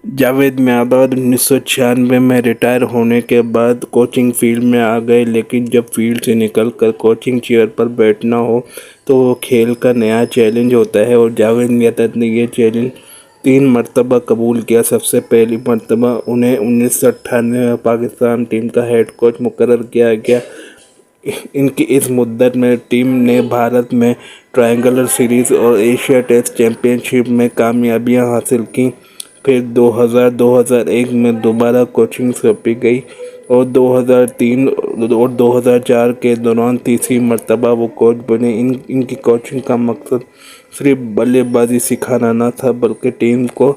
جاوید میانداد 1996 میں ریٹائر ہونے کے بعد کوچنگ فیلڈ میں آ گئے، لیکن جب فیلڈ سے نکل کر کوچنگ چیئر پر بیٹھنا ہو تو وہ کھیل کا نیا چیلنج ہوتا ہے، اور جاوید میانداد نے یہ چیلنج 3 مرتبہ قبول کیا۔ سب سے پہلی مرتبہ انہیں 1998 میں پاکستان ٹیم کا ہیڈ کوچ مقرر کیا گیا۔ ان کی اس مدت میں ٹیم نے بھارت میں ٹرائنگل سیریز اور ایشیا ٹیسٹ چیمپئن شپ میں کامیابیاں حاصل کیں۔ پھر 2001 میں دوبارہ کوچنگ سونپی گئی، اور 2003 اور 2004 کے دوران تیسری مرتبہ وہ کوچ بنے۔ ان کی کوچنگ کا مقصد صرف بلے بازی سکھانا نہ تھا، بلکہ ٹیم کو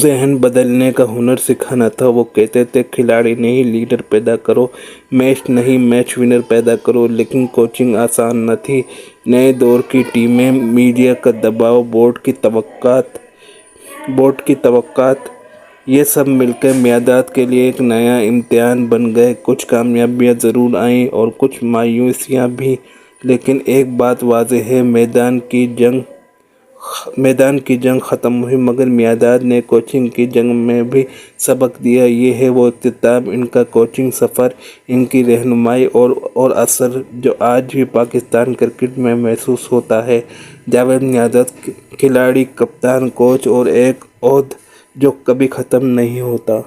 ذہن بدلنے کا ہنر سکھانا تھا۔ وہ کہتے تھے، کھلاڑی نہیں لیڈر پیدا کرو، میچ نہیں میچ ونر پیدا کرو۔ لیکن کوچنگ آسان نہ تھی۔ نئے دور کی ٹیمیں، میڈیا کا دباؤ، بورڈ کی توقعات، یہ سب مل کر میانداد کے لیے ایک نیا امتحان بن گئے۔ کچھ کامیابیاں ضرور آئیں اور کچھ مایوسیاں بھی، لیکن ایک بات واضح ہے، میدان کی جنگ ختم ہوئی، مگر میانداد نے کوچنگ کی جنگ میں بھی سبق دیا۔ یہ ہے وہ اختتام، ان کا کوچنگ سفر، ان کی رہنمائی اور اثر جو آج بھی پاکستان کرکٹ میں محسوس ہوتا ہے۔ جاوید میانداد کھلاڑی، کپتان، کوچ، اور ایک عہدہ جو کبھی ختم نہیں ہوتا۔